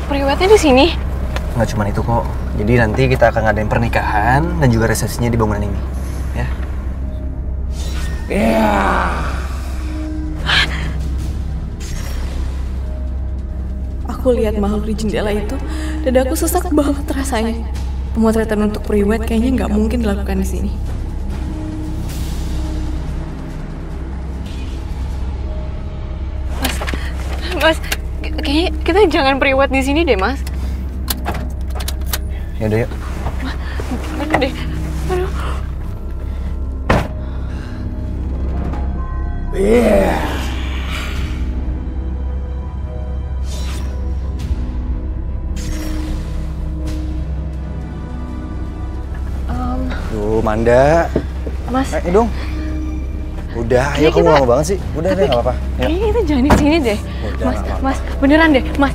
priwetnya di sini? Nggak cuma itu kok. Jadi nanti kita akan ngadain pernikahan dan juga resepsinya di bangunan ini. Ya. Iya. Aku lihat makhluk di jendela itu, dadaku sesak banget rasanya. Pemotretan untuk priwet kayaknya nggak mungkin dilakukan di sini. Mas, kayaknya kita jangan priwet di sini deh, Mas. Ya udah yuk. Aduh deh, aduh. Iya. Duh, Manda. Mas. Dong. Udah, ayo kamu lama banget sih. Udah deh, nggak apa-apa. Kayaknya kita jangan di sini deh. Udah, Mas, beneran deh. Mas.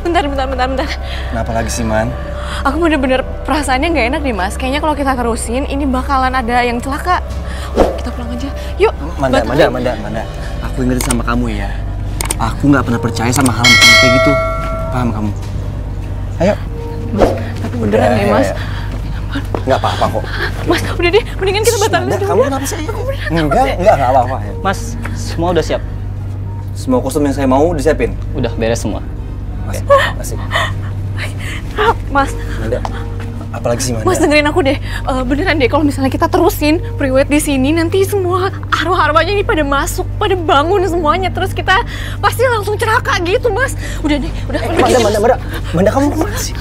Bentar. Kenapa lagi sih, Man? Aku bener-bener perasaannya nggak enak nih, Mas. Kayaknya kalau kita terusin, ini bakalan ada yang celaka. Kita pulang aja. Yuk. Manda. Aku ingetin sama kamu ya. Aku nggak pernah percaya sama hal kayak gitu. Paham kamu? Ayo. Mas, tapi beneran deh, Mas. Nggak apa-apa kok. Mas, udah deh, mendingan kita batalin aja. Kamu kenapa sih? Enggak apa-apa. Mas, semua udah siap? Semua kostum yang saya mau disiapin? Udah beres semua. Mas, asik. Mas. Manda, apalagi sih Manda? Mas dengerin aku deh, beneran deh kalau misalnya kita terusin priwet di sini nanti semua arwah-arwahnya ini pada masuk, pada bangun semuanya, terus kita pasti langsung celaka gitu, Mas. Udah deh, udah. Manda kamu kemana sih?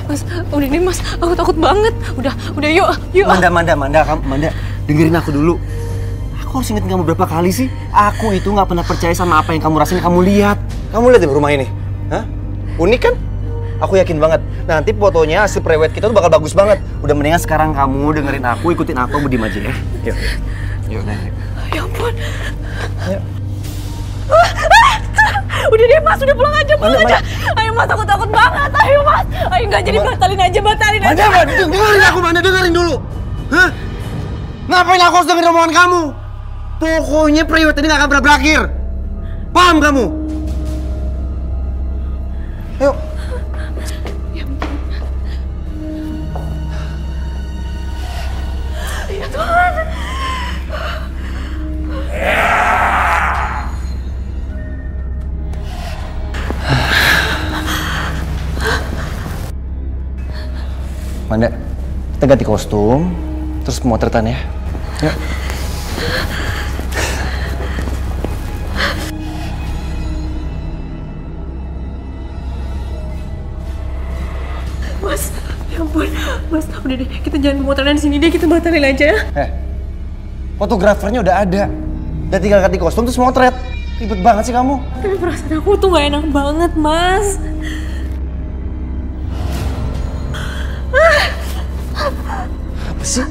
Mas, udah nih Mas, aku takut banget. Udah yuk. Manda, dengerin aku dulu. Aku harus ingetin kamu berapa kali sih? Aku itu nggak pernah percaya sama apa yang kamu rasain, kamu lihat. Kamu lihat di rumah ini, hah? Unik kan? Aku yakin banget, nanti fotonya hasil prewed kita tuh bakal bagus banget. Udah mendingan sekarang kamu dengerin aku, ikutin aku, diem aja ya. Yuk. Ya ampun. Ayo. Udah deh Mas, udah pulang aja. Ayo Mas, aku takut banget. Ayo Mas, ayo nggak jadi batalin aja. Manda, dengerin aku, Manda, dengerin dulu. Hah? Ngapain aku harus dengerin omongan kamu? Pokoknya prewed ini gak akan pernah berakhir. Paham kamu? Ayo. Ya Tuhan. Manda, kita ganti kostum, terus pemotretan ya. Yuk. Mas, ya ampun. Mas, udah deh, kita jangan pemotretan di sini deh, kita batalin aja. Fotografernya udah ada. Udah tinggal ganti kostum terus motret. Ribet banget sih kamu. Tapi perasaan aku tuh gak enak banget, Mas. Apa sih?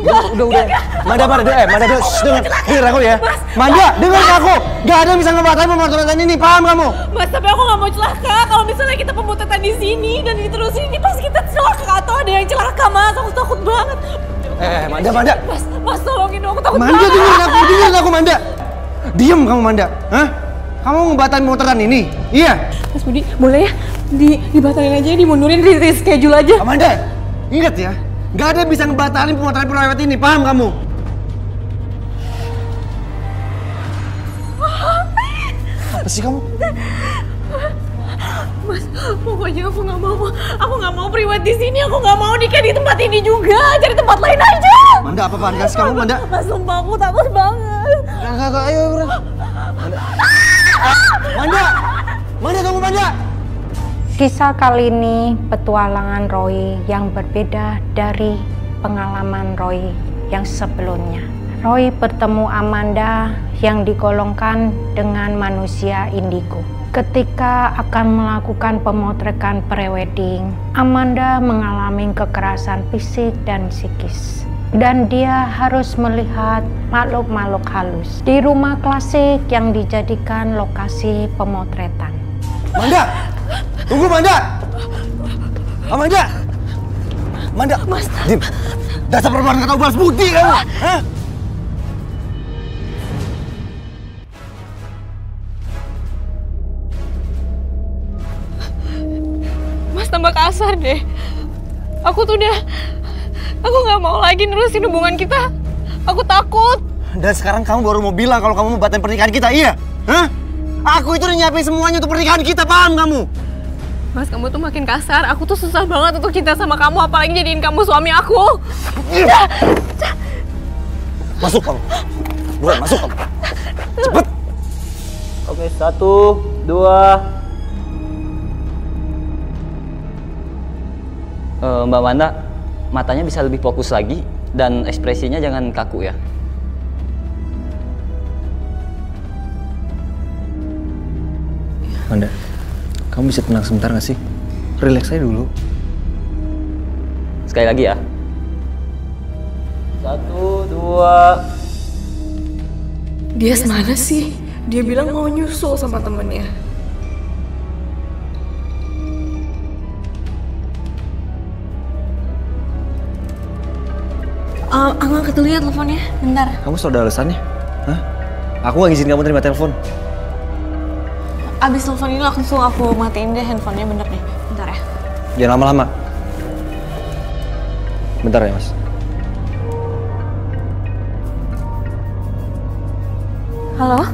Udah. Manda, denger aku ya. Manda, denger aku. Gak ada yang bisa ngebatalin pemotretan ini, paham kamu? Mas, tapi aku gak mau celaka. Kalau misalnya kita pemotretan di sini dan diterusin ini pasti kita celaka atau ada yang celaka, Mas. Aku takut banget. Manda. Mas, tolongin dong, aku takut Manda, banget. dengerin aku, Manda. Diem kamu, Manda. Hah? Kamu ngebatalin pemotretan ini? Iya. Mas Budi, boleh ya? Dibatalin aja, dimundurin, reschedule aja. Amanda, ingat ya. Gak ada yang bisa ngebatalin pemotretan prewed ini, paham kamu? Apa sih kamu? Mas, pokoknya aku nggak mau priwet di sini. Aku nggak mau nikah di tempat ini juga. Cari tempat lain aja. Manda, apa-apaan kasih kamu, Manda? Mas, sumpah aku takut banget. Enggak, ayo, Manda, tunggu, Manda. Kisah kali ini petualangan Roy yang berbeda dari pengalaman Roy yang sebelumnya. Roy bertemu Amanda yang digolongkan dengan manusia indigo. Ketika akan melakukan pemotretan prewedding, Amanda mengalami kekerasan fisik dan psikis. Dan dia harus melihat makhluk-makhluk halus di rumah klasik yang dijadikan lokasi pemotretan. Manda! Tunggu, Manda! Amanda! Manda! Mas! Dim! Dasar perempuan gak tau balas budi kamu! Hah? tambah kasar deh. Aku nggak mau lagi nerusin hubungan kita. Aku takut. Dan sekarang kamu baru mau bilang kalau kamu mau batalin pernikahan kita, iya? Hah? Aku itu udah nyiapin semuanya untuk pernikahan kita, paham kamu? Mas, kamu tuh makin kasar. Aku tuh susah banget untuk cinta sama kamu, apalagi jadiin kamu suami aku. Masuk kamu. Buruan, masuk kamu. Cepet. Oke, 1, 2. Mbak Wanda, matanya bisa lebih fokus lagi dan ekspresinya jangan kaku ya. Wanda, kamu bisa tenang sebentar gak sih? Relax aja dulu. Sekali lagi ya. 1, 2. Dia semana sih? Dia bilang mau nyusul sama temennya. Aku angkat dulu ya teleponnya, bentar. Kamu selalu ada alasannya? Hah? Aku gak izin kamu terima telepon. Abis telepon ini langsung aku matiin deh handphonenya, bener nih. Bentar ya. Jangan lama-lama. Bentar ya, Mas. Halo?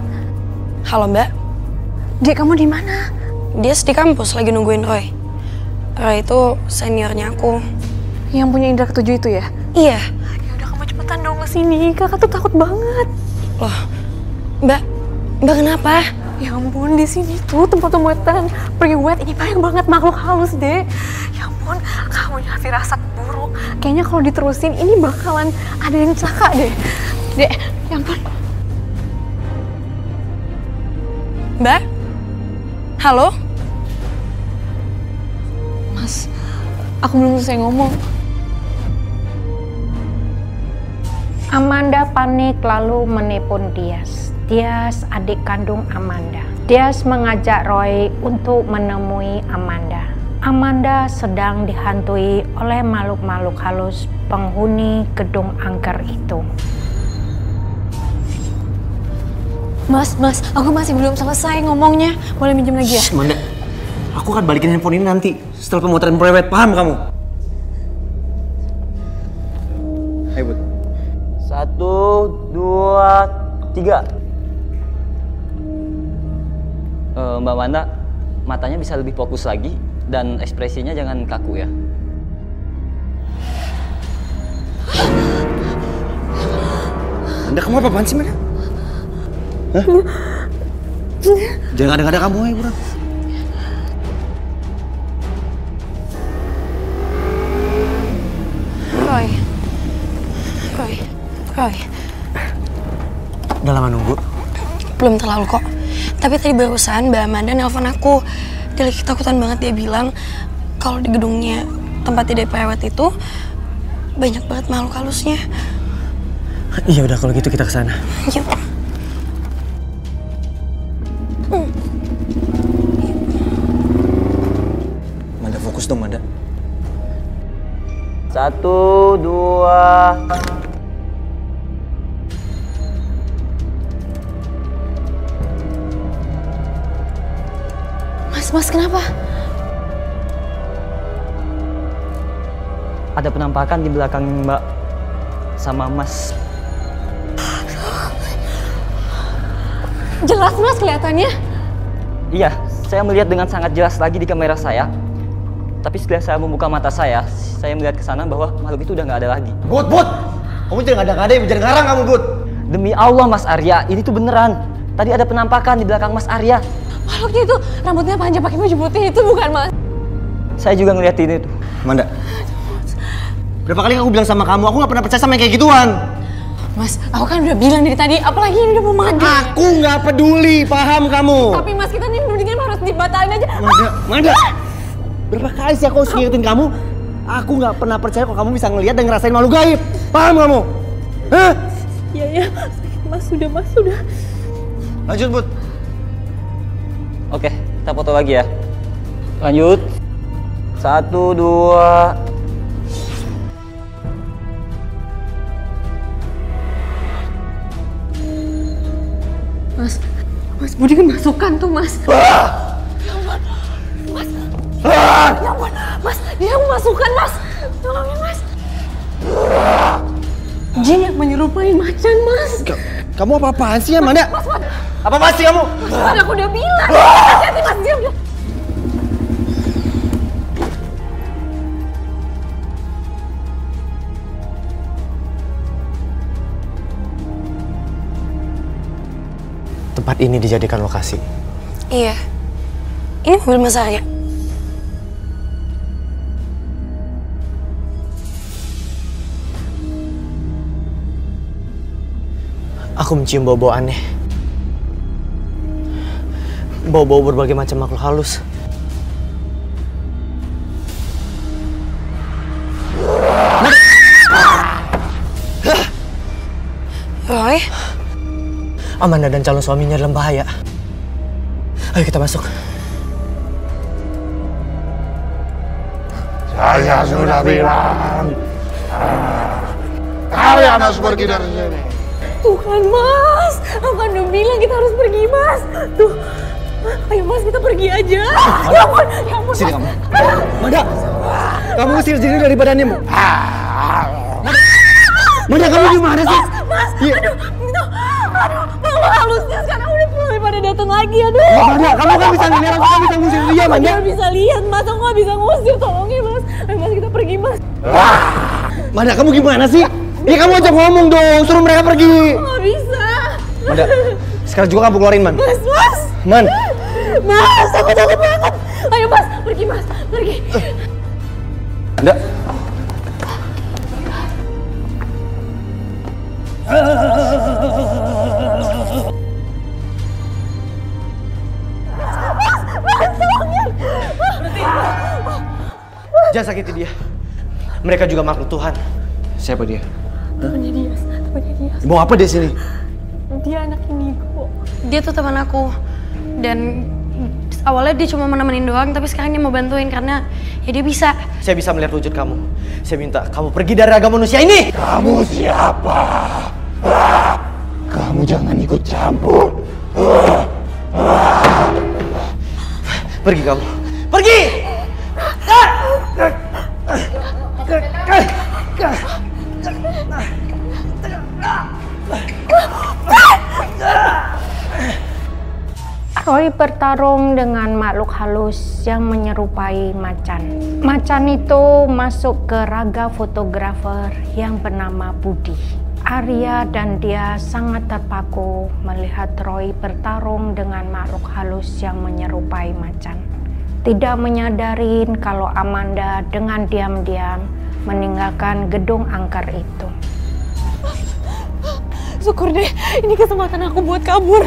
Halo Mbak, Dek, kamu di mana? dia di kampus lagi nungguin Roy. Roy itu seniornya aku. Yang punya indra ketujuh itu ya? Iya. Ya udah, kamu cepetan dong kesini. Kakak tuh takut banget. Loh, Mbak kenapa? Ya ampun, di sini tuh tempat pembuatan priwet ini banyak banget makhluk halus, Dek. Ya ampun, kamu punya firasat buruk. Kayaknya kalau diterusin ini bakalan ada yang celaka deh. Dek, ya ampun. Mbak? Halo? Mas, aku belum selesai ngomong. Amanda panik lalu menelpon Dias. Dias adik kandung Amanda. Dias mengajak Roy untuk menemui Amanda. Amanda sedang dihantui oleh makhluk-makhluk halus penghuni gedung angker itu. Mas, aku masih belum selesai ngomongnya. Boleh minjem lagi ya? Amanda, aku akan balikin handphone ini nanti setelah pemotretan prewed, paham kamu? Ayo, Bud. 1, 2, 3. Mbak Wanda, matanya bisa lebih fokus lagi dan ekspresinya jangan kaku ya. Anda, kamu apa-apaan sih, Manda? Hah? Jangan ada kamu, ya, buruan. Roy. Udah lama nunggu? Belum terlalu kok. Tapi tadi barusan Mbak Amanda nelpon aku. Dia lagi ketakutan banget, dia bilang kalau di gedungnya tempat dia prewed itu banyak banget makhluk halusnya. Iya udah, kalau gitu kita kesana. Yuk. Manda, fokus dong, Manda. 1, 2. Mas, kenapa? Ada penampakan di belakang Mbak sama Mas. Jelas, Mas, kelihatannya. Iya, saya melihat dengan sangat jelas lagi di kamera saya. Tapi setelah saya membuka mata saya melihat ke sana bahwa makhluk itu udah nggak ada lagi. Bud! Kamu jangan ngada-ngada, jangan ngarang kamu, Bud! Demi Allah, Mas Arya, ini tuh beneran. Tadi ada penampakan di belakang Mas Arya. Makhluknya itu rambutnya panjang pakai baju putih itu bukan, Mas? Saya juga ngeliat ini tuh. Manda, berapa kali aku bilang sama kamu, aku nggak pernah percaya sama yang kayak gituan. Mas, aku kan udah bilang dari tadi, apalagi ini udah mau maghrib. Aku nggak peduli, paham kamu? Tapi Mas, kita nih mendingan harus dibatalin aja. Manda, berapa kali sih aku harus ngingetin kamu? Aku nggak pernah percaya kalau kamu bisa ngelihat dan ngerasain makhluk gaib. Paham kamu? Hah? Iya, Mas, sudah. Lanjut, Bud. Oke, kita foto lagi ya. Lanjut. 1, 2. Mas, Budi kemasukan tuh, Mas. Ya ampun. Mas. Ya ampun. Dia memasukkan, Mas. Tolongin, Mas. Jin yang menyerupai macan, Mas. Kamu apa-apaan sih, Amanda? Mas. Apa-apaan sih kamu? Mas, aku udah bilang. Hati-hati, Mas. Diam. Tempat ini dijadikan lokasi. Iya. Ini mobil Mas Arya. Aku mencium bau-bau aneh. Bau-bau berbagai macam makhluk halus. Roy? Amanda dan calon suaminya dalam bahaya. Ayo kita masuk. Saya sudah bilang, kalian harus pergi dari sini. Tuh kan, Mas. Aku kan udah bilang kita harus pergi, Mas. Tuh. Ayo, Mas, kita pergi aja. Ya ampun, Sini Mas. kamu. Amanda, kamu usir diri dari badannya, Bu. Amanda, kamu gimana sih? Mas, Iya. aduh, malu halusnya sekarang udah mulai pada datang lagi, aduh. Amanda, kamu kan bisa ngeliat, aku kan bisa ngusir dia, Aku Amanda. nggak bisa lihat, Mas. Aku nggak bisa ngusir, tolongin, Mas. Ayo, Mas, kita pergi, Mas. Amanda, kamu gimana sih? Ya kamu ajak ngomong dong, suruh mereka pergi. Nggak bisa. Amanda, sekarang juga kamu keluarin, Man. Mas. Man. Mas, aku takut banget. Ayo, Mas, pergi, Mas. Pergi. Amanda. Jangan sakiti dia. Mereka juga makhluk Tuhan. Siapa dia? Temannya dia. Mau apa dia sini? Dia anak indigo. Dia tuh teman aku. Dan awalnya dia cuma mau nemenin doang, tapi sekarang dia mau bantuin karena ya dia bisa. Saya bisa melihat wujud kamu. Saya minta kamu pergi dari raga manusia ini. Kamu siapa? Kamu jangan ikut campur. Pergi kamu. Pergi! Roy bertarung dengan makhluk halus yang menyerupai macan. Macan itu masuk ke raga fotografer yang bernama Budi. Arya dan dia sangat terpaku melihat Roy bertarung dengan makhluk halus yang menyerupai macan. Tidak menyadarin kalau Amanda dengan diam-diam meninggalkan gedung angker itu. Syukur deh, ini kesempatan aku buat kabur.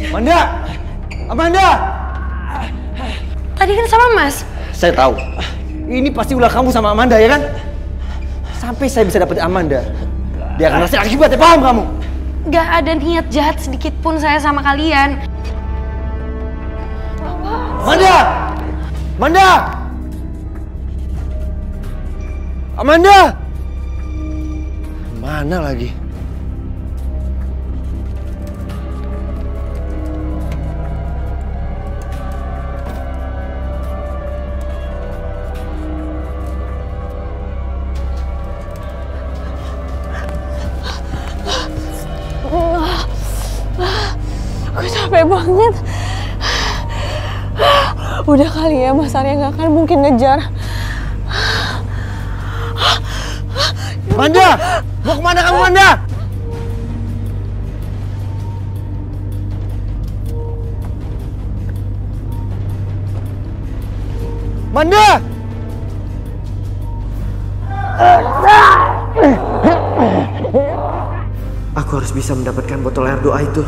Amanda! Amanda! Tadi kan sama Mas. Saya tahu. Ini pasti ulah kamu sama Amanda, ya kan? Sampai saya bisa dapetin Amanda. Dia akan ngasih akibatnya, paham kamu? Gak ada niat jahat sedikit pun saya sama kalian. Amanda! Amanda! Amanda! Mana lagi? Aku capek banget. Udah kali ya, Mas Arya nggak akan mungkin ngejar. Amanda! Mau kemana kamu, Amanda? Amanda! Aku harus bisa mendapatkan botol air doa itu.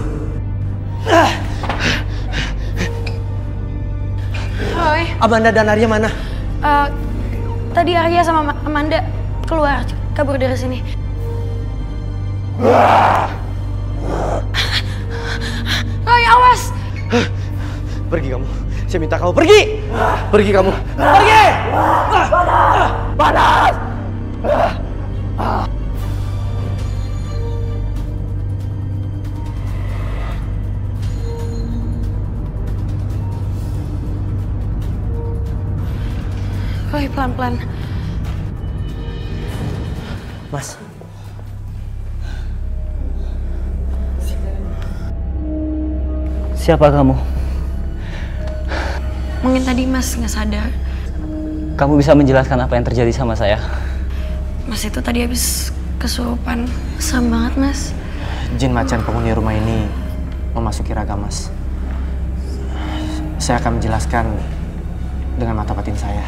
Roy, Amanda dan Arya mana? tadi Arya sama Amanda keluar, kabur dari sini. Roy, awas! Pergi kamu. Saya minta kamu pergi. Pergi kamu. Pergi! Panas! Roy, pelan-pelan. Mas. Siapa kamu? Mungkin tadi Mas nggak sadar. Kamu bisa menjelaskan apa yang terjadi sama saya? Mas itu tadi habis kesurupan. Serem banget, Mas. Jin macan penghuni rumah ini memasuki raga Mas. Saya akan menjelaskan dengan mata batin saya.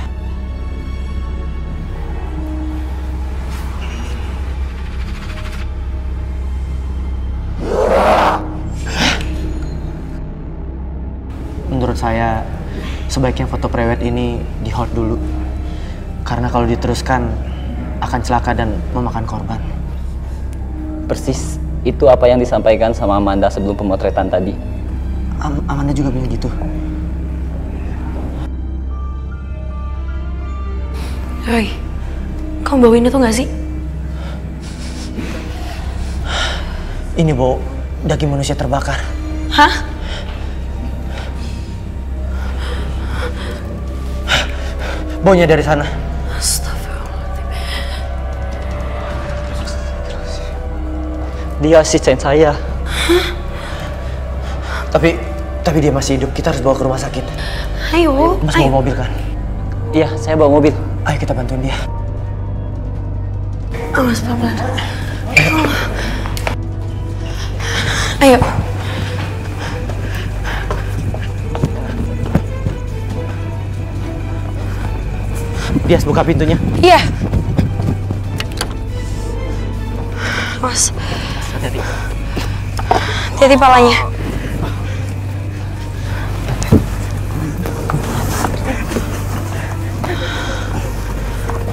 Menurut saya, sebaiknya foto prewed ini di-hold dulu. Karena kalau diteruskan, akan celaka dan memakan korban. Persis itu apa yang disampaikan sama Amanda sebelum pemotretan tadi. Amanda juga bilang gitu. Roy, kamu bawain itu nggak sih? Ini, Bo, daging manusia terbakar. Hah? Baunya dari sana. Astagfirullahaladzim. Dia asisten saya. Hah? Tapi dia masih hidup. Kita harus bawa ke rumah sakit. Ayo, Mas ayo. bawa mobil kan? Iya, saya bawa mobil. Ayo kita bantuin dia. Mas, pelan-pelan. Ayo. Bias, buka pintunya. Iya. Mas, Hati-hati. hati-hati palanya.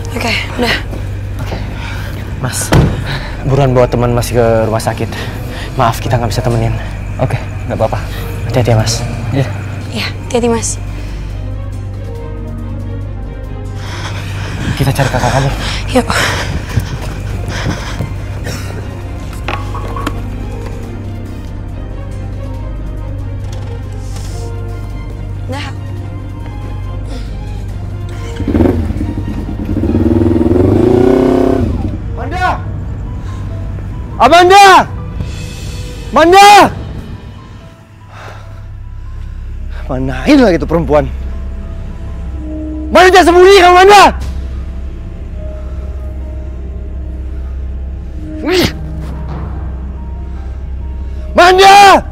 Oke, udah. Mas, buruan bawa teman Mas ke rumah sakit. Maaf, kita nggak bisa temenin. Oke, nggak apa-apa. Hati-hati ya, Mas. Iya. Iya, hati-hati Mas. Kita cari kakak kamu. Yuk. Nah. Amanda! Amanda! Manain lagi tuh perempuan. Mana dia sembunyi kamu, Amanda? Amanda!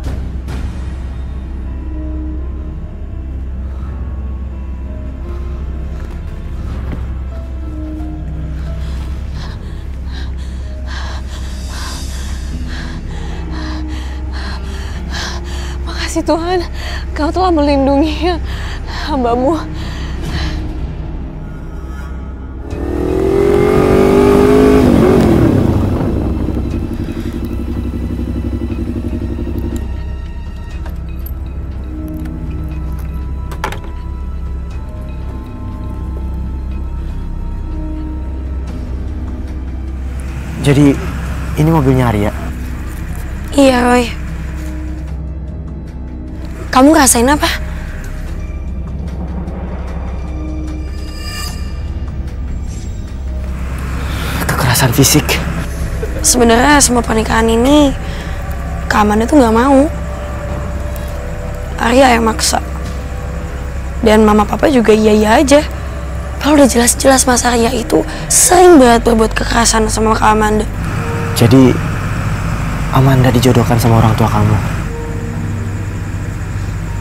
Makasih Tuhan, Kau telah melindungi hamba-Mu. Jadi, ini mobilnya Arya? Iya, Roy. Kamu ngerasain apa? Kekerasan fisik. Sebenarnya semua pernikahan ini Kak Amanda tuh nggak mau. Arya yang maksa. Dan mama papa juga iya-iya aja. Kalau udah jelas-jelas Mas Arya itu sering banget berbuat kekerasan sama Kak Amanda. Jadi, Amanda dijodohkan sama orang tua kamu?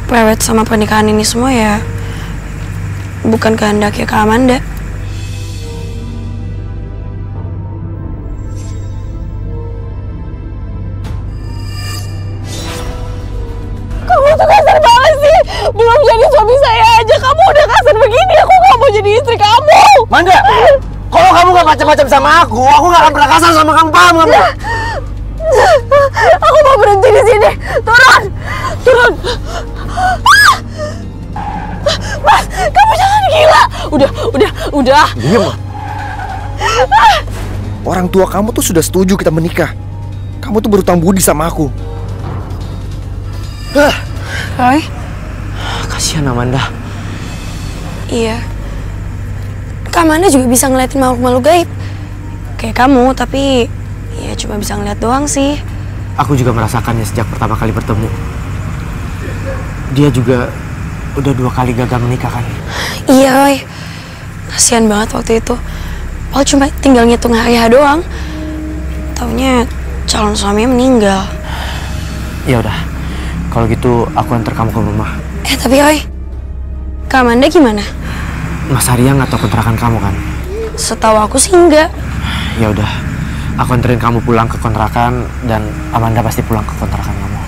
Prewed sama pernikahan ini semua ya bukan kehendaknya Kak Amanda. Kamu tuh kasar banget sih. Belum jadi suami saya aja kamu udah kasar begini. Aku gak mau jadi istri kamu. Amanda! Kalau kamu gak macam-macam sama aku gak akan pernah kasar sama kamu, paham kamu? Aku mau berhenti di sini. Turun, turun. Mas, kamu jangan gila. Udah. Diam. Orang tua kamu tuh sudah setuju kita menikah. Kamu tuh berutang budi sama aku. Roy? Kasihan Amanda. Iya. Kak Amanda juga bisa ngeliatin makhluk-makhluk gaib. Kayak kamu, tapi ya cuma bisa ngeliat doang sih. Aku juga merasakannya sejak pertama kali bertemu. Dia juga udah 2 kali gagal menikah kan? Iya, Roy. Kasian banget waktu itu. Padahal cuma tinggal ngitung hari doang. Taunya calon suaminya meninggal. Ya udah, kalau gitu aku antar kamu ke rumah. Tapi Roy, Kak Amanda gimana? Mas Arya nggak tahu kontrakan kamu kan? Setahu aku sih enggak. Ya udah, aku anterin kamu pulang ke kontrakan dan Amanda pasti pulang ke kontrakan kamu.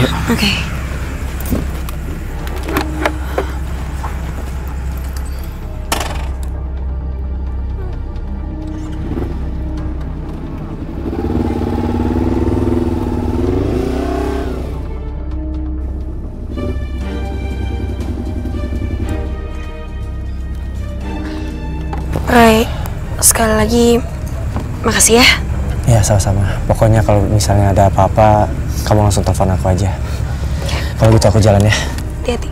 Yuk. Oke. Roy, sekali lagi makasih ya. Ya sama-sama. Pokoknya kalau misalnya ada apa-apa, kamu langsung telepon aku aja. Kalau gitu aku jalan ya. Hati-hati.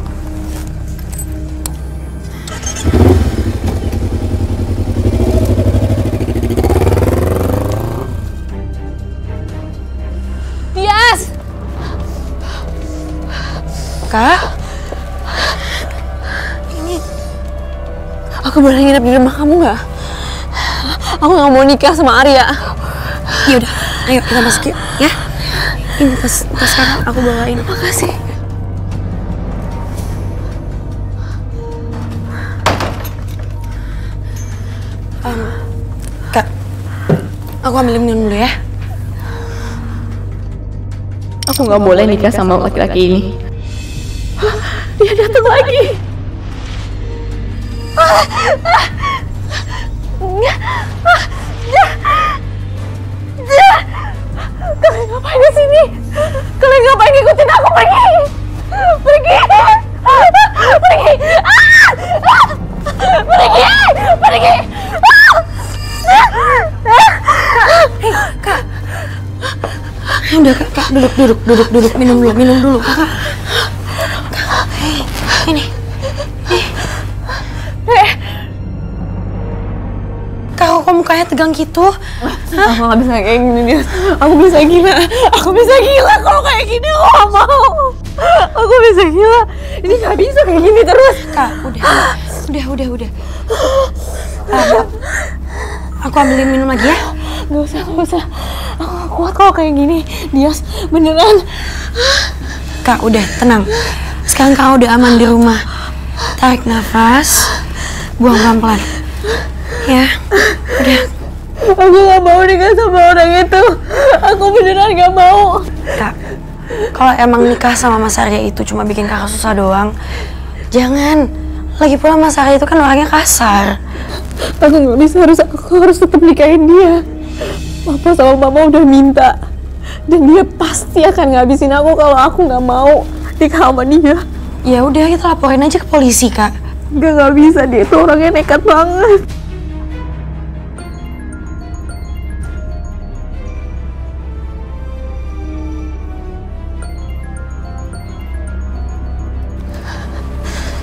Tias! Kak? Aku boleh nginep di rumah kamu nggak? Aku nggak mau nikah sama Arya. Ya udah, ayo kita masuk yuk, ya. Ini tas sekarang aku bawain. Makasih. Kak, aku ambilin minum dulu ya. Aku nggak boleh nikah sama laki-laki ini. Dia datang lagi. Kalian ngapain di sini? Kalian ngapain ngikutin aku? Pergi! Pergi! Pergi! Pergi! Pergi! Hei, Kak. Udah, Kak, duduk, minum dulu, Kakak. Hei, ini. Kak, kok mukanya tegang gitu? Aku nggak bisa kayak gini, dia. Aku bisa gila kalau kayak gini. Aku nggak mau. Aku bisa gila. Ini nggak bisa kayak gini terus. Kak, udah. Aku ambilin minum lagi ya. Gak usah. Aku gak kuat kalau kayak gini. Dias, beneran. Kak, udah, tenang. Sekarang Kak udah aman di rumah. Tarik nafas, buang pelan-pelan. Ya, udah. Aku gak mau nikah sama orang itu. Aku beneran gak mau. Kak, kalau emang nikah sama Mas Arya itu cuma bikin Kakak susah doang, jangan. Lagi pula Mas Arya itu kan orangnya kasar. Aku nggak bisa, aku harus tetap nikahin dia. Papa sama Mama udah minta, dan dia pasti akan ngabisin aku kalau aku nggak mau nikah sama dia. Ya udah, kita laporin aja ke polisi, Kak. Nggak bisa, dia itu orangnya nekat banget.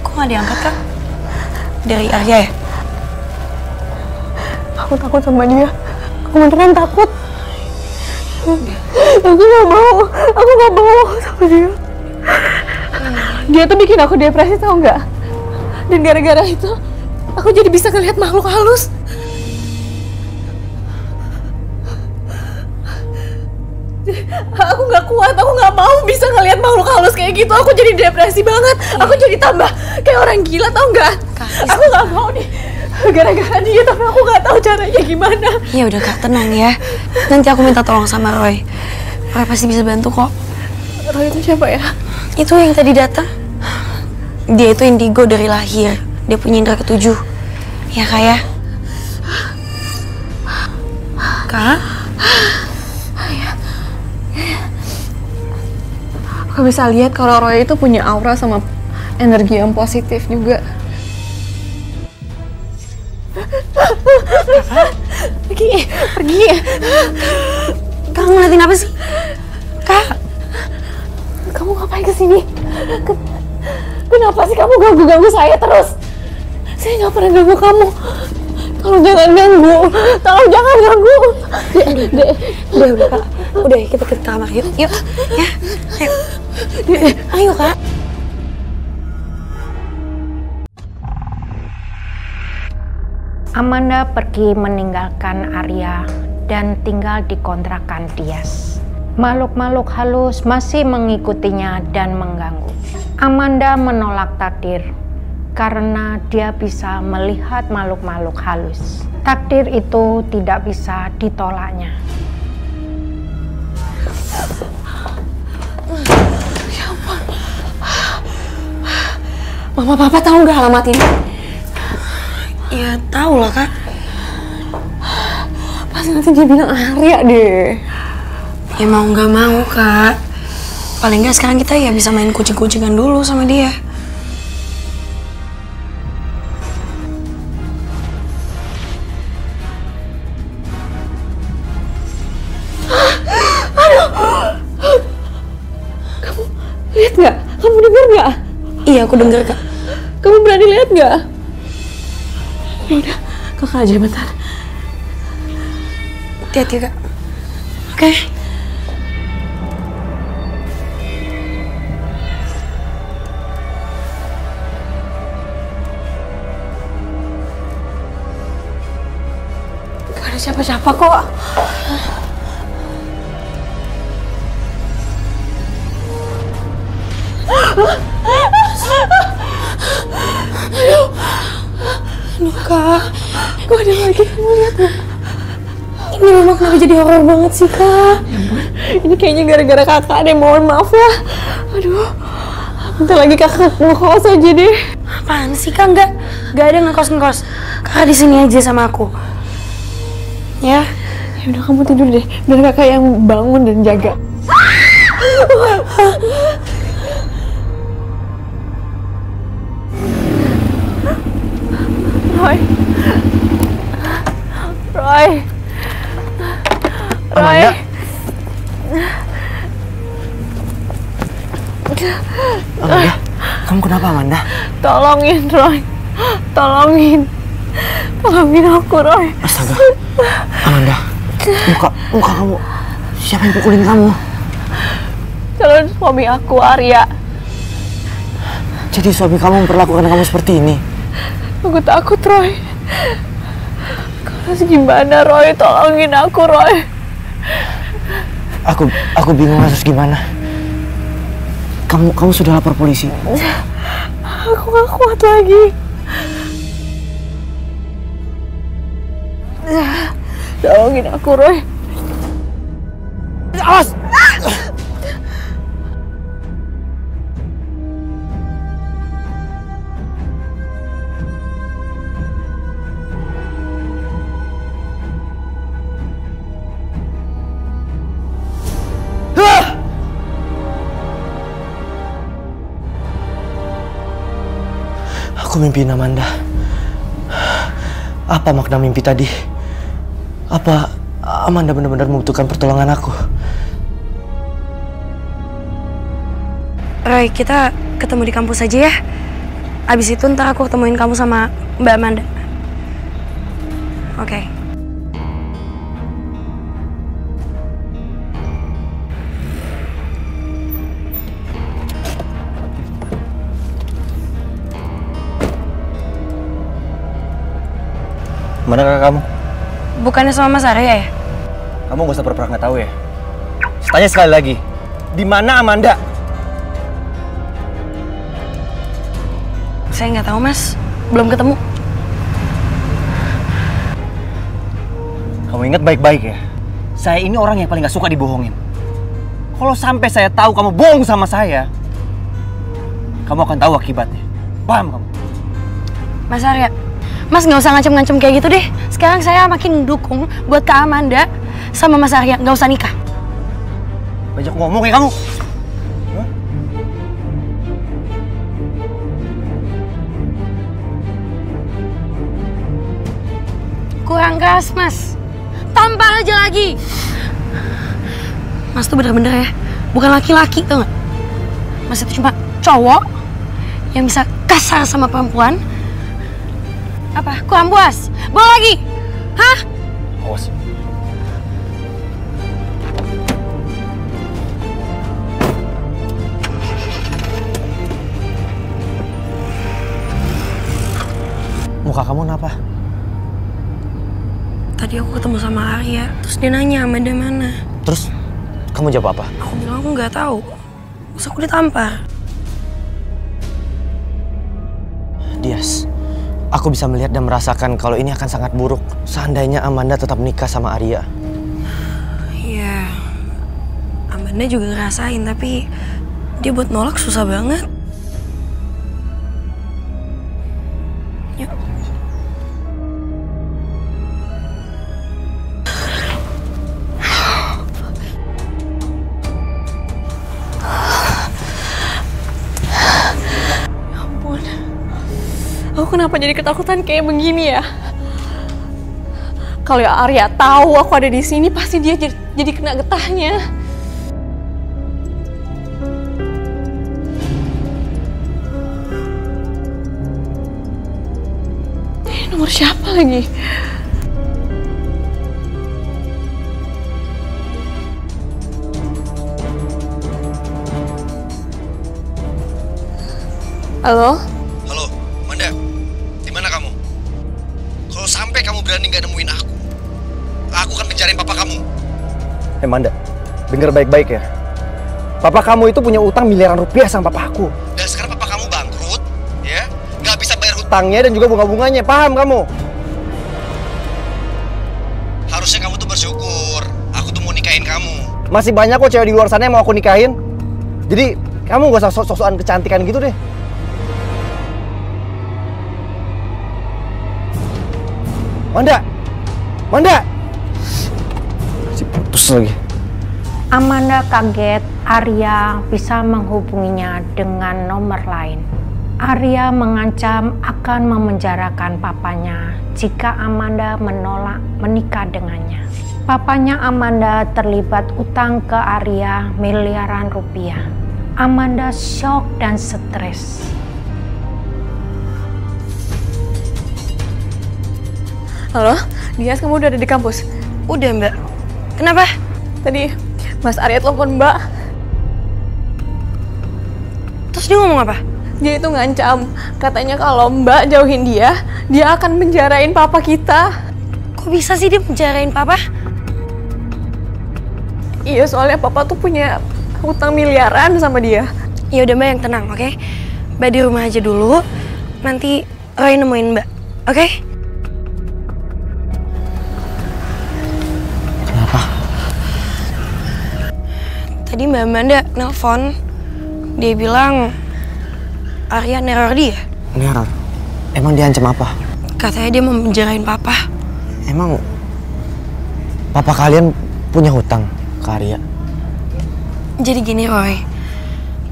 Kok nggak diangkat, Kak? Dari Arya ya? Aku takut sama dia. Aku beneran takut. Aku gak mau sama dia. Dia tuh bikin aku depresi, tau nggak? Dan gara-gara itu, aku jadi bisa ngeliat makhluk halus. Aku nggak kuat, aku nggak mau bisa ngeliat makhluk halus kayak gitu. Aku jadi depresi banget. Aku jadi tambah kayak orang gila, tau nggak? Aku nggak mau nih gara-gara dia, tapi aku nggak tahu caranya gimana. Ya udah, Kak, tenang ya. Nanti aku minta tolong sama Roy. Roy pasti bisa bantu kok. Roy itu siapa ya? Itu yang tadi datang. Dia itu indigo dari lahir. Dia punya indera ketujuh. Ya, Kak ya? Kak? Aku bisa lihat kalau Roy itu punya aura sama energi yang positif juga. Pergi. Kak, ngeliatin apa sih? Kak? Kamu ngapain kesini? Kenapa sih kamu ganggu-ganggu saya terus? Saya nggak pernah ganggu kamu. Tolong jangan ganggu. Tolong jangan ganggu. Udah Kak. Udah kita ke kamar yuk. Ya. Ayo Kak. Amanda pergi meninggalkan Arya dan tinggal di kontrakan Dias. Makhluk-makhluk halus masih mengikutinya dan mengganggu. Amanda menolak takdir karena dia bisa melihat makhluk-makhluk halus. Takdir itu tidak bisa ditolaknya. Ya ampun. Mama papa tahu nggak alamat ini? Ya tahu lah Kak. Pasti nanti dia bilang Arya deh. Ya mau nggak mau Kak. Paling nggak sekarang kita ya bisa main kucing-kucingan dulu sama dia. Kamu lihat nggak? Kamu dengar nggak? Iya aku dengar Kak. Kamu berani lihat nggak? Ya udah, kakak aja bentar. Hati-hati Kak. Oke. Gak ada siapa-siapa kok. Aduh Kak. Kok ada lagi, kamu lihat nggak? Ini rumah kenapa jadi horor banget sih Kak? Ya ampun, ini kayaknya gara-gara kakak deh, mohon maaf ya. Aduh, bentar lagi kakak ngekos aja deh. Apaan sih Kak? Gak ada ngekos-ngekos. Kakak di sini aja sama aku. Ya. Ya udah kamu tidur deh, biar kakak yang bangun dan jaga. Roy. Amanda. Amanda, kamu kenapa Amanda? Tolongin Roy, tolongin aku Roy. Astaga, Amanda, muka kamu, siapa yang pukulin kamu? Calon suami aku Arya. Jadi suami kamu memperlakukan kamu seperti ini? Aku takut Roy. Harus gimana Roy? Tolongin aku Roy. Aku bingung harus gimana. Kamu sudah lapor polisi? Aku gak kuat lagi. Tolongin aku Roy. Awas! Aku mimpiin Amanda. Apa makna mimpi tadi? Apa Amanda benar-benar membutuhkan pertolongan aku? Roy, kita ketemu di kampus aja ya. Abis itu ntar aku ketemuin kamu sama Mbak Amanda. Oke. Mana kakak kamu? Bukannya sama Mas Arya ya? Kamu gak usah pura-pura nggak tahu ya. Tanya sekali lagi, di mana Amanda? Saya nggak tahu Mas, belum ketemu. Kamu ingat baik-baik ya. Saya ini orang yang paling gak suka dibohongin. Kalau sampai saya tahu kamu bohong sama saya, kamu akan tahu akibatnya. Paham kamu? Mas Arya, Mas nggak usah ngancem-ngancem kayak gitu deh. Sekarang saya makin dukung buat Kak Amanda sama Mas Arya nggak usah nikah. Banyak ngomong ya kamu. Hah? Kurang keras Mas, tampar aja lagi. Mas tuh bener-bener ya, bukan laki-laki tau nggak? Mas itu cuma cowok yang bisa kasar sama perempuan Apa? Kurang puas? Bawa lagi? Hah? Awas. Muka kamu kenapa? Tadi aku ketemu sama Arya, terus dia nanya Amanda mana. Terus kamu jawab apa? Aku bilang aku nggak tahu. Terus aku ditampar. Dias, aku bisa melihat dan merasakan kalau ini akan sangat buruk seandainya Amanda tetap menikah sama Arya. Iya, Amanda juga ngerasain, tapi dia buat nolak susah banget. Yuk. Aku kenapa jadi ketakutan kayak begini ya? Kalau Arya tahu aku ada di sini, pasti dia jadi kena getahnya. Nomor siapa lagi? Halo? Halo, Amanda. Di mana kamu? Kalau sampai kamu berani nggak nemuin aku akan penjarain papa kamu. Amanda, dengar baik-baik ya. Papa kamu itu punya utang miliaran rupiah sama papa aku. Dan sekarang papa kamu bangkrut, ya? Nggak bisa bayar Utangnya dan juga bunga-bunganya, paham kamu? Harusnya kamu tuh bersyukur. Aku tuh mau nikahin kamu. Masih banyak kok cewek di luar sana yang mau aku nikahin. Jadi kamu gak usah sok-sokan kecantikan gitu deh. Manda! Manda! Masih putus lagi. Amanda kaget Arya bisa menghubunginya dengan nomor lain. Arya mengancam akan memenjarakan papanya jika Amanda menolak menikah dengannya. Papanya Amanda terlibat utang ke Arya miliaran rupiah. Amanda shock dan stres. Halo, Dias, kamu udah ada di kampus? Udah, Mbak. Kenapa? Tadi Mas Arya telepon Mbak. Terus dia ngomong apa? Dia itu ngancam, katanya kalau Mbak jauhin dia akan penjarain papa kita. Kok bisa sih dia penjarain papa? Iya, soalnya papa tuh punya hutang miliaran sama dia. Ya udah Mbak, yang tenang, oke? Mbak di rumah aja dulu. Nanti Roy nemuin Mbak, oke? Kenapa? Tadi Mbak Amanda nelpon. Dia bilang Arya neror dia. Neror? Emang dia ancam apa? Katanya dia mau menjarain papa. Emang papa kalian punya hutang ke Arya? Jadi gini Roy,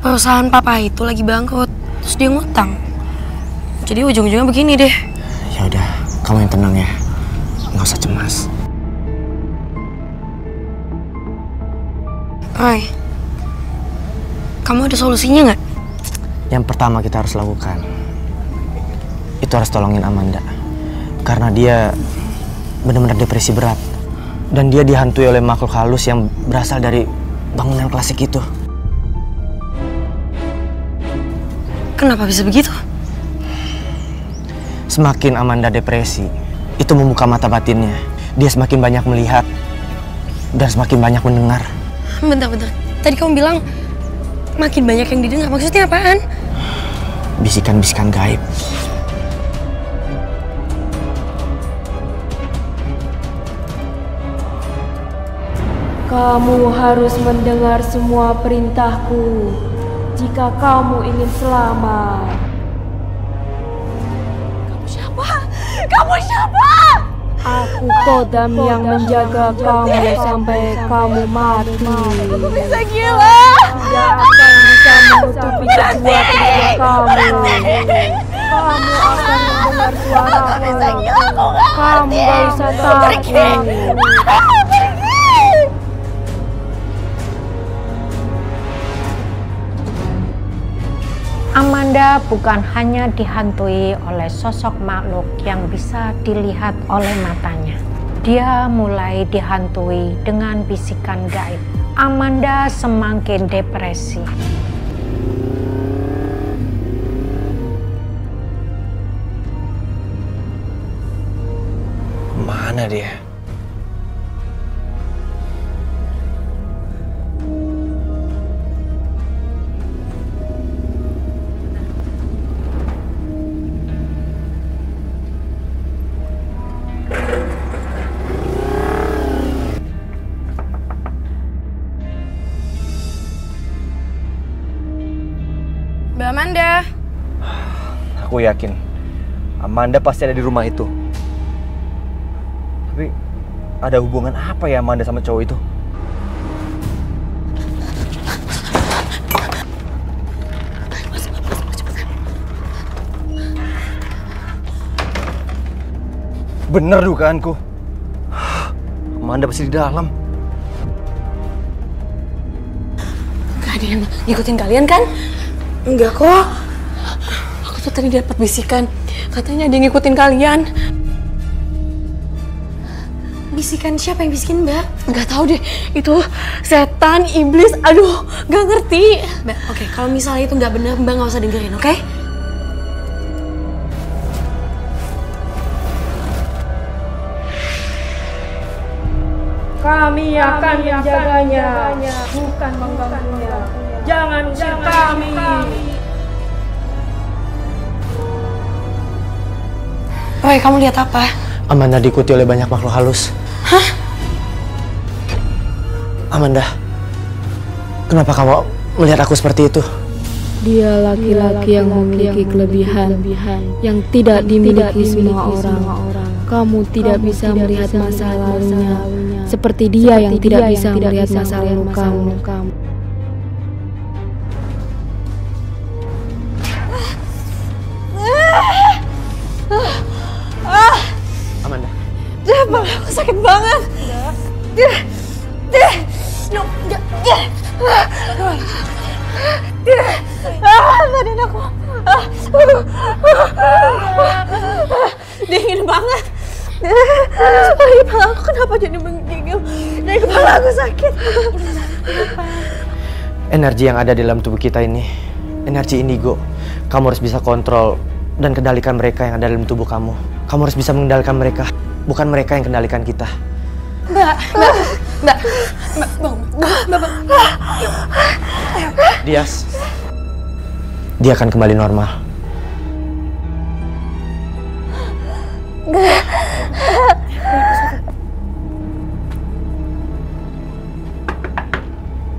perusahaan papa itu lagi bangkrut, terus dia ngutang. Jadi ujung-ujungnya begini deh. Ya udah, kamu yang tenang ya, nggak usah cemas. Roy, kamu ada solusinya nggak? Yang pertama kita harus lakukan, itu harus tolongin Amanda. Karena dia benar-benar depresi berat. Dan dia dihantui oleh makhluk halus yang berasal dari bangunan klasik itu. Kenapa bisa begitu? Semakin Amanda depresi, itu membuka mata batinnya. Dia semakin banyak melihat dan semakin banyak mendengar. Bentar-bentar, tadi kamu bilang makin banyak yang didengar, maksudnya apaan? Bisikan-bisikan gaib. Kamu harus mendengar semua perintahku jika kamu ingin selamat. Kamu siapa? Kamu siapa? Aku Kodam yang menjaga kamu sampai kamu mati. Aku bisa gila. Tidak akan bisa menutupi kedua telinga kamu. Kamu akan mendengar suaraku. Kamu gak usah takut. Amanda bukan hanya dihantui oleh sosok makhluk yang bisa dilihat oleh matanya. Dia mulai dihantui dengan bisikan gaib. Amanda semakin depresi. Mana dia? Mbak Amanda. Aku yakin Amanda pasti ada di rumah itu. Tapi ada hubungan apa ya Amanda sama cowok itu? Bener dugaanku. Amanda pasti di dalam. Gak ada yang ngikutin kalian kan? Enggak kok. Aku tuh tadi dapat bisikan. Katanya ada yang ngikutin kalian. Bisikan siapa yang bisikin Mbak? Nggak tahu deh. Itu setan, iblis. Aduh, nggak ngerti. Mbak, oke. Kalau misalnya itu nggak benar, Mbak nggak usah dengerin, oke? Kami akan menjaganya, bukan mengganggunya. Jangan usir kami. Roy, kamu lihat apa? Amanda diikuti oleh banyak makhluk halus. Hah? Amanda, kenapa kamu melihat aku seperti itu? Dia laki-laki yang memiliki kelebihan yang tidak dimiliki semua orang. Kamu tidak bisa melihat masa lalunya, seperti dia yang tidak bisa melihat masa lalu kamu. Amanda. Bang, aku sakit banget. Badan aku dingin banget. Kepala aku kenapa jadi menggigil? Dari kepala aku sakit. Energi yang ada di dalam tubuh kita ini, energi indigo. Kamu harus bisa kontrol dan kendalikan mereka yang ada dalam tubuh kamu. Kamu harus bisa mengendalikan mereka, bukan mereka yang kendalikan kita. Mbak. Dias, dia akan kembali normal.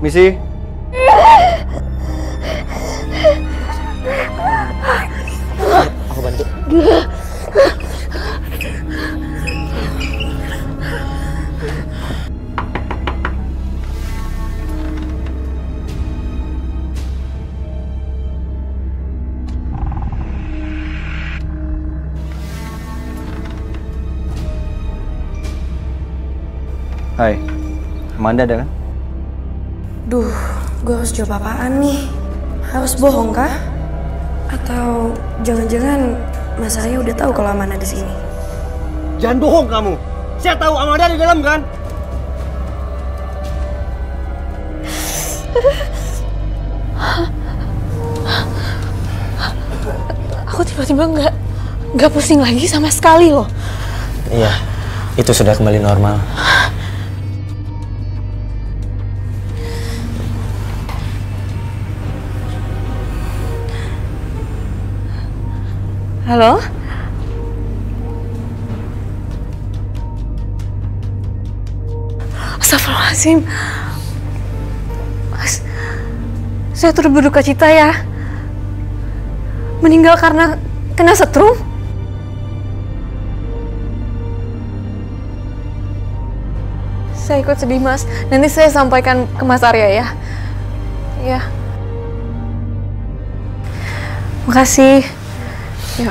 Misi. Aku bantu. Hai, Amanda ada kan? Duh, gue harus jawab apaan nih? Harus bohong kah? Atau jangan-jangan Mas Arya udah tahu kalau Amanda di sini? Jangan bohong kamu. Saya tahu Amanda di dalam kan? Aku tiba-tiba nggak pusing lagi sama sekali loh. Iya, itu sudah kembali normal. Halo? Astagfirullahaladzim. Mas, saya turut berduka cita ya. Meninggal karena kena setrum? Saya ikut sedih Mas. Nanti saya sampaikan ke Mas Arya ya. Ya. Makasih. Ya.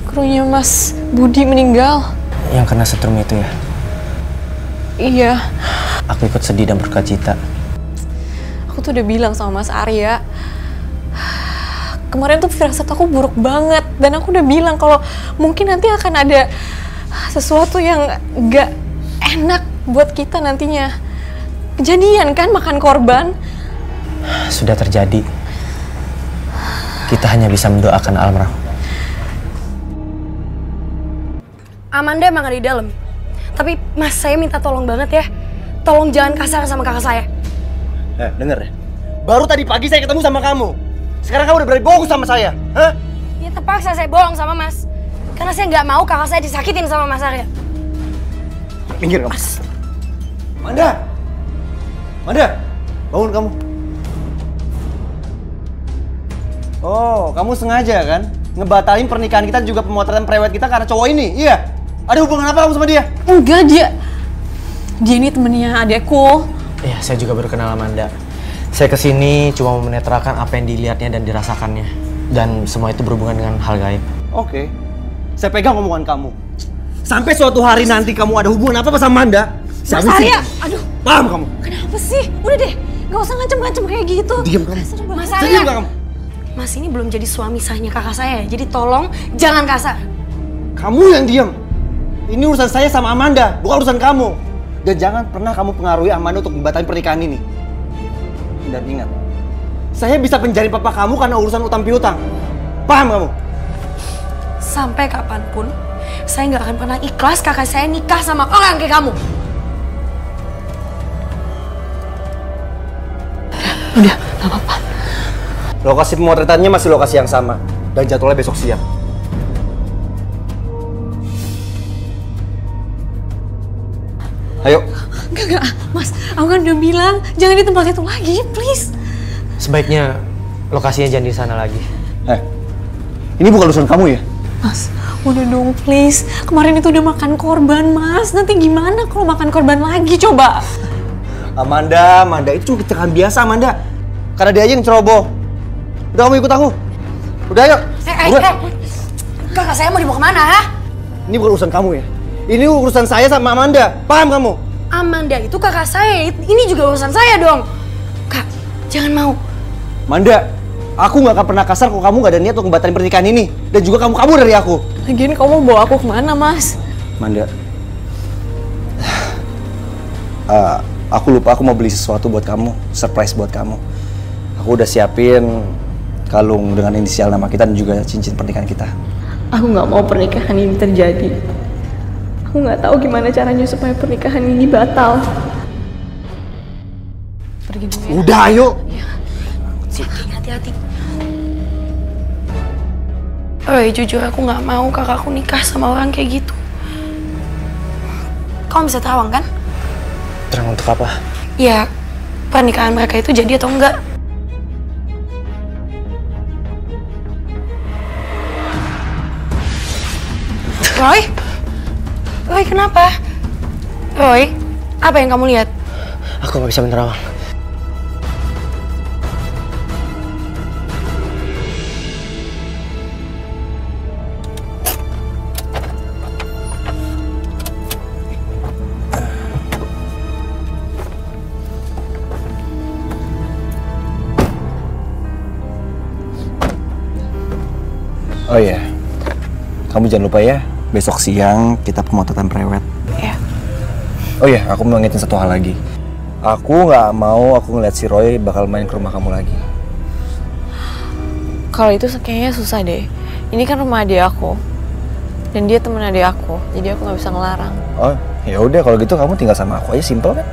Krunya Mas Budi meninggal. Yang kena setrum itu ya? Iya. Aku ikut sedih dan berduka cita. Aku tuh udah bilang sama Mas Arya, Kemarin tuh firasat aku buruk banget. Dan aku udah bilang kalau mungkin nanti akan ada sesuatu yang gak enak buat kita nantinya. Kejadian kan makan korban. Sudah terjadi. Kita hanya bisa mendoakan almarhum. Amanda emang ada di dalam. Tapi Mas, saya minta tolong banget ya. Tolong jangan kasar sama kakak saya. Denger ya. Baru tadi pagi saya ketemu sama kamu. Sekarang kamu udah berani bohong sama saya, hah? Ya terpaksa saya bohong sama Mas. Karena saya nggak mau kakak saya disakitin sama Mas Arya. Minggir kamu. Mas. Manda! Manda! Bangun kamu. Oh, kamu sengaja kan? Ngebatalin pernikahan kita juga pemotretan prewed kita karena cowok ini, iya? Ada hubungan apa kamu sama dia? Enggak, dia ini temennya adekku. Iya, saya juga baru kenal Amanda. Saya kesini cuma mau menetralkan apa yang dilihatnya dan dirasakannya. Dan semua itu berhubungan dengan hal gaib. Oke. Saya pegang omongan kamu. Sampai suatu hari nanti kamu ada hubungan apa sama Amanda, Mas Arya, aduh. Paham kamu? Kenapa sih? Udah deh, gak usah ngancem-ngancem kayak gitu. Diam kamu. Mas Diam Arya. kamu. Mas ini belum jadi suami sahnya kakak saya. Jadi tolong jangan kasar. Kamu yang diam. Ini urusan saya sama Amanda, bukan urusan kamu. Dan jangan pernah kamu pengaruhi Amanda untuk membatalkan pernikahan ini. Dan ingat, saya bisa penjarain papa kamu karena urusan utang piutang. Paham kamu? Sampai kapanpun, saya nggak akan pernah ikhlas kakak saya nikah sama orang kayak kamu. Udah, gak apa-apa. Lokasi pemotretannya masih lokasi yang sama. Dan jadwalnya besok siang. Ayo. Enggak, Mas. Aku kan udah bilang, jangan di tempat itu lagi, please. Sebaiknya lokasinya jangan di sana lagi. Ini bukan urusan kamu ya? Mas, udah dong, please. Kemarin itu udah makan korban, Mas. Nanti gimana kalau makan korban lagi, coba? Amanda itu cuma kecelakaan biasa, Amanda. Karena dia aja yang ceroboh. Udah kamu ikut aku. Udah ayo. Kakak saya mau dibawa kemana, ha? Ini bukan urusan kamu ya? Ini urusan saya sama Amanda. Paham kamu? Amanda itu kakak saya. Ini juga urusan saya dong. Kak, jangan mau. Amanda, aku nggak akan pernah kasar kalau kamu nggak ada niat untuk membatalkan pernikahan ini. Dan juga kamu kabur dari aku. Lagian kamu mau bawa aku kemana, Mas? Amanda, aku lupa aku mau beli sesuatu buat kamu. Surprise buat kamu. Aku udah siapin kalung dengan inisial nama kita dan juga cincin pernikahan kita. Aku nggak mau pernikahan ini terjadi. Aku nggak tahu gimana caranya supaya pernikahan ini batal. Pergi dulu ya. Udah, ayo. Hati-hati. Roy, jujur aku nggak mau kakakku nikah sama orang kayak gitu. Kamu bisa terawang kan? Terang untuk apa? Ya, pernikahan mereka itu jadi atau enggak. Roy? Roy, kenapa? Roy, apa yang kamu lihat? Aku nggak bisa menerawang. Oh iya, kamu jangan lupa ya, besok siang kita pemotretan prewed. Iya. Oh iya, aku mau ngingetin satu hal lagi. Aku nggak mau aku ngeliat si Roy bakal main ke rumah kamu lagi. Kalau itu kayaknya susah deh. Ini kan rumah adik aku. Dan dia temen adik aku. Jadi aku nggak bisa ngelarang. Oh, ya udah kalau gitu kamu tinggal sama aku aja, simple kan?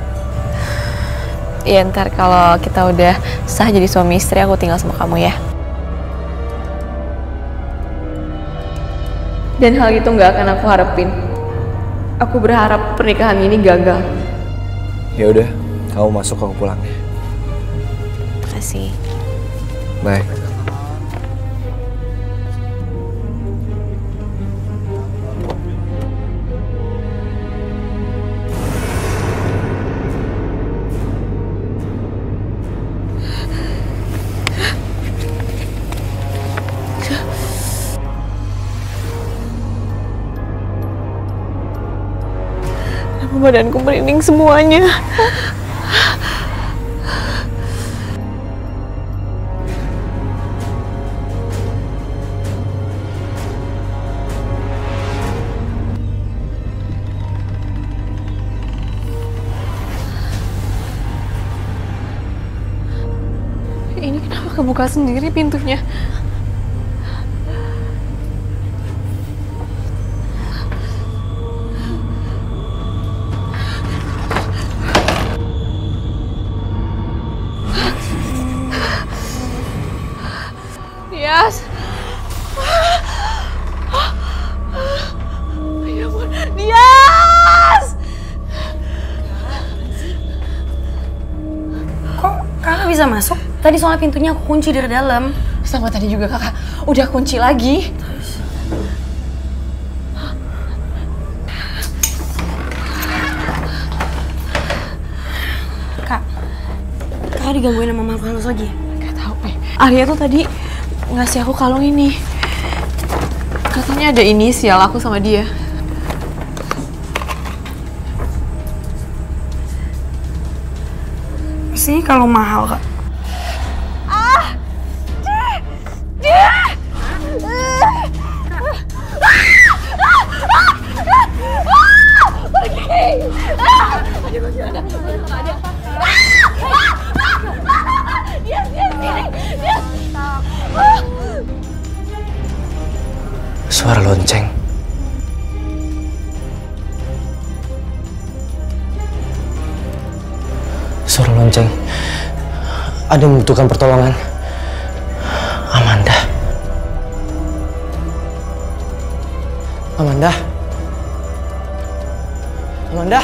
Iya, ntar kalau kita udah sah jadi suami istri, aku tinggal sama kamu ya. Dan hal itu nggak akan aku harapin. Aku berharap pernikahan ini gagal. Ya udah, kamu masuk, aku pulang ya. Makasih. Bye. Badanku merinding semuanya. kebuka sendiri pintunya. Dias. Ya ampun, Dias. Kok kakak bisa masuk? Tadi soalnya pintunya aku kunci dari dalam. Sama tadi juga kakak udah kunci lagi. Kakak digangguin sama makhluk halus lagi? Gak tau Arya tuh tadi ngasih aku kalung ini. Katanya ada inisial aku sama dia. Sih kalau mahal, Kak. Suara lonceng. Suara lonceng. Ada yang membutuhkan pertolongan. Amanda. Amanda. Amanda.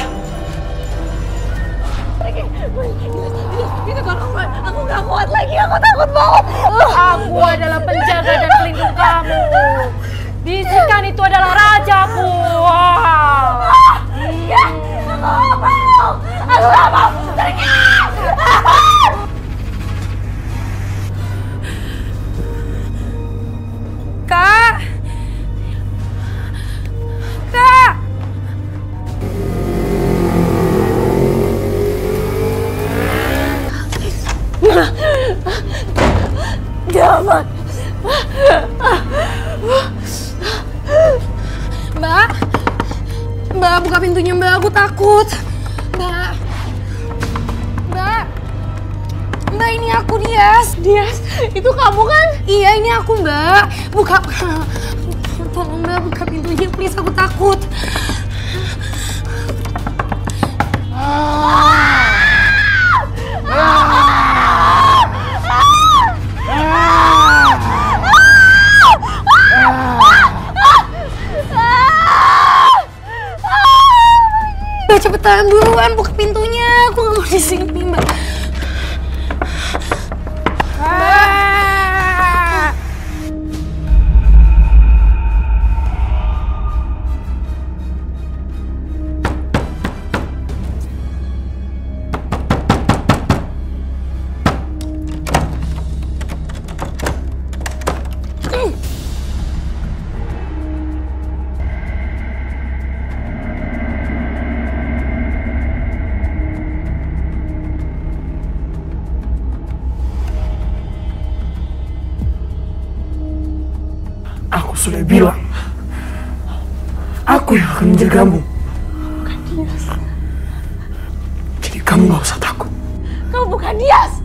Itu tolong, aku gak kuat lagi, aku takut banget. Aku adalah penjaga dan pelindung kamu. Bisikan itu adalah rajaku. Aku gak mau, pergi. Kak! Kak! Jangan. Mbak! Mbak, buka pintunya, Mbak. Aku takut. Mbak! Mbak! Mbak, ini aku, Dias. Dias, itu kamu kan? Iya, ini aku, Mbak. Buka. Tolong, Mbak, buka pintunya, please. Aku takut. Cepetan, buruan, buka pintunya. Aku nggak mau di sini, Mbak. Aku sudah bilang, aku yang akan menjagamu. Bukan Dias. Jadi kamu gak usah takut. Kamu bukan Dias.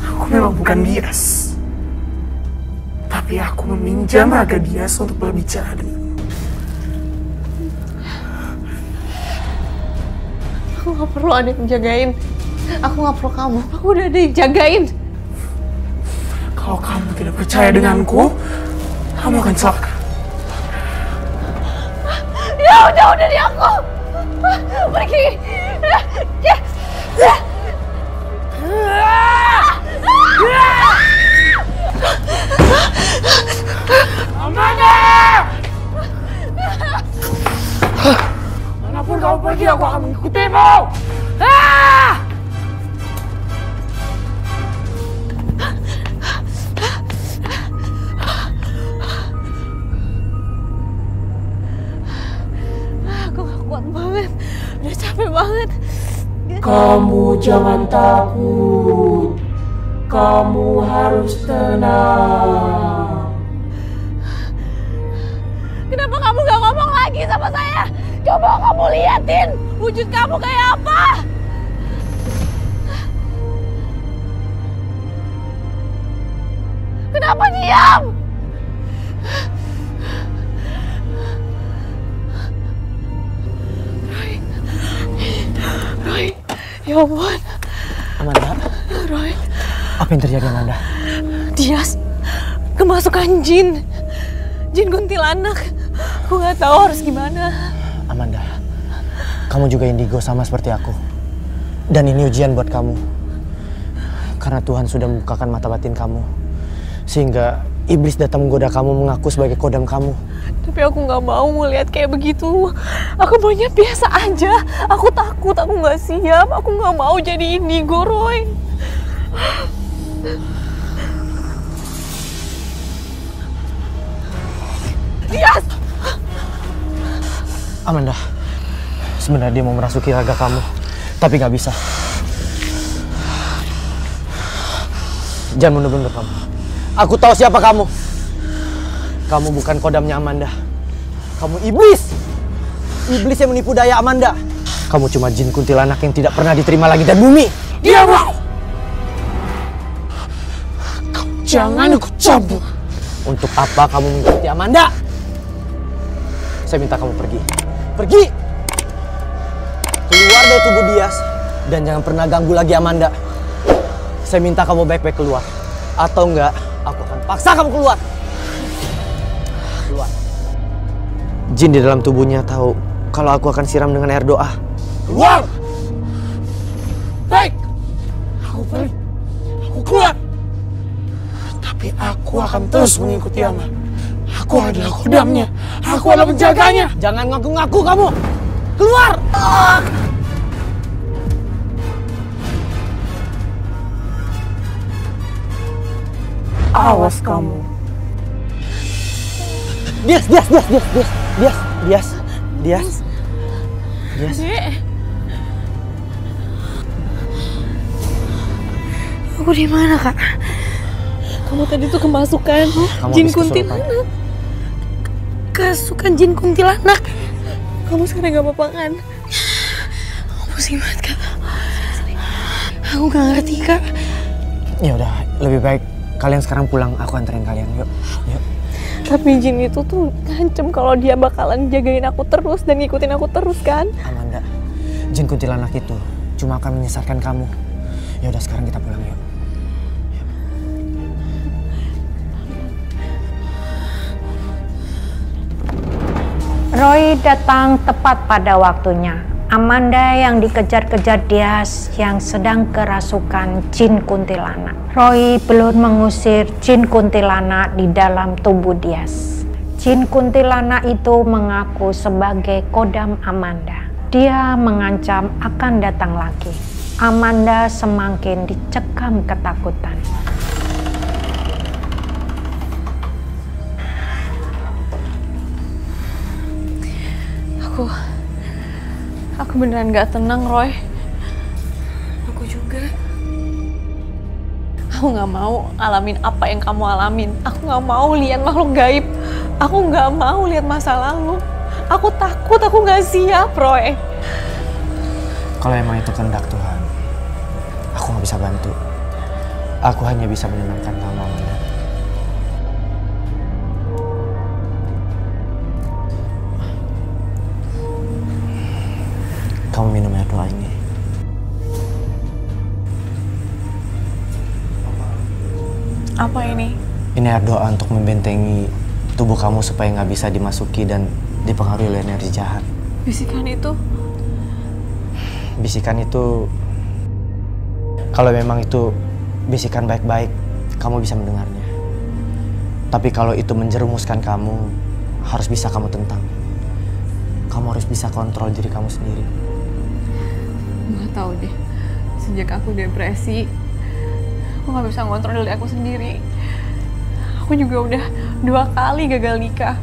Aku memang bukan Dias. Tapi aku meminjam raga Dias untuk berbicara denganmu. Aku gak perlu ada yang jagain. Aku gak perlu kamu. Aku udah ada yang jagain. Kalau kamu tidak percaya denganku, kamu akan celaka. Jauh dari aku. Pergi. Amanda! Manapun kamu pergi, aku akan mengikutimu. Udah capek banget. Kamu jangan takut. Kamu harus tenang. Kenapa kamu gak ngomong lagi sama saya? Coba kamu liatin wujud kamu kayak apa. Kenapa diam? Roy, ya ampun. Amanda. Roy. Apa yang terjadi, Amanda? Dias, kemasukan jin kuntilanak. Aku nggak tahu harus gimana. Amanda, kamu juga indigo sama seperti aku. Dan ini ujian buat kamu. Karena Tuhan sudah membukakan mata batin kamu. Sehingga iblis datang menggoda kamu mengaku sebagai kodam kamu. Tapi aku nggak mau melihat kayak begitu. Aku maunya biasa aja. Aku takut, aku nggak siap. Aku nggak mau jadi indigo, Roy. Dias! Amanda, sebenarnya dia mau merasuki raga kamu, tapi nggak bisa. Jangan mundur-mundur kamu. Aku tahu siapa kamu. Kamu bukan kodamnya Amanda. Kamu iblis. Iblis yang menipu daya Amanda. Kamu cuma jin kuntilanak yang tidak pernah diterima lagi dan bumi. Diam! Jangan ikut campur. Untuk apa kamu mengikuti Amanda? Saya minta kamu pergi. Pergi! Keluar dari tubuh Dias. Dan jangan pernah ganggu lagi Amanda. Saya minta kamu baik-baik keluar. Atau enggak, aku akan paksa kamu keluar. Keluar. Jin di dalam tubuhnya tahu kalau aku akan siram dengan air doa. Keluar! Baik! Aku pergi. Aku keluar. Tapi aku akan terus mengikuti Aman. Aku adalah kodamnya. Aku adalah penjaganya. Jangan ngaku-ngaku kamu. Keluar! Awas kamu. Dias. Aku di mana, Kak? Kamu tadi tuh kemasukan jin kuntilanak. Kasukan jin kuntilanak. Kamu sekarang gak apa-apa kan? Aku pusing banget, Kak. Aku gak ngerti, Kak. Ya udah, lebih baik kalian sekarang pulang. Aku anterin kalian. Yuk. Tapi jin itu tuh ngancem kalau dia bakalan jagain aku terus dan ngikutin aku terus kan? Amanda, jin kuntilanak itu cuma akan menyesatkan kamu. Ya udah, sekarang kita pulang yuk. Roy datang tepat pada waktunya. Amanda yang dikejar-kejar Dias yang sedang kerasukan jin kuntilanak. Roy belum mengusir jin kuntilanak di dalam tubuh Dias. Jin kuntilanak itu mengaku sebagai kodam Amanda. Dia mengancam akan datang lagi. Amanda semakin dicekam ketakutan. Aku beneran gak tenang, Roy. Aku juga. Aku gak mau alamin apa yang kamu alamin. Aku gak mau lihat makhluk gaib. Aku gak mau lihat masa lalu. Aku takut, aku gak siap, Roy. Kalau emang itu kehendak Tuhan, aku gak bisa bantu. Aku hanya bisa menenangkan kamu, Amanda. Kamu minum air doa ini. Apa ini? Ini air doa untuk membentengi tubuh kamu supaya nggak bisa dimasuki dan dipengaruhi oleh energi jahat. Bisikan itu? Bisikan itu, kalau memang itu bisikan baik-baik, kamu bisa mendengarnya. Tapi kalau itu menjerumuskan kamu, harus bisa kamu tentang. Kamu harus bisa kontrol diri kamu sendiri. Gak tau deh, sejak aku depresi, aku gak bisa ngontrol diri aku sendiri. Aku juga udah 2 kali gagal nikah.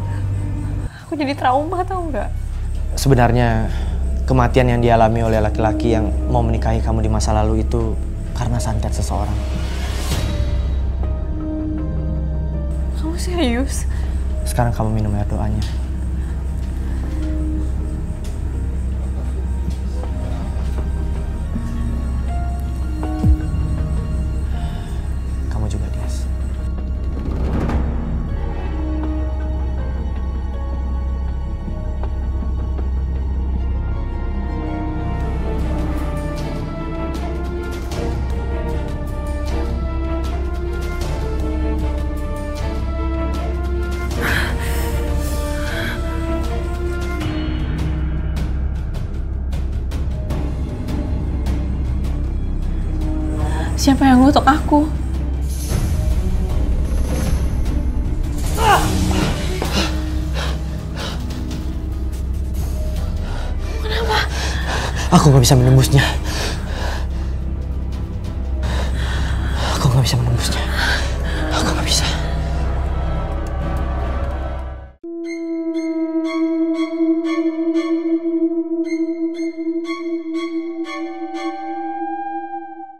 Aku jadi trauma, tau gak? Sebenarnya kematian yang dialami oleh laki-laki yang mau menikahi kamu di masa lalu itu karena santet seseorang. Kamu serius? Sekarang kamu minum air doanya. Kamu juga, Dias. Siapa yang ngutuk aku? Aku gak bisa menembusnya.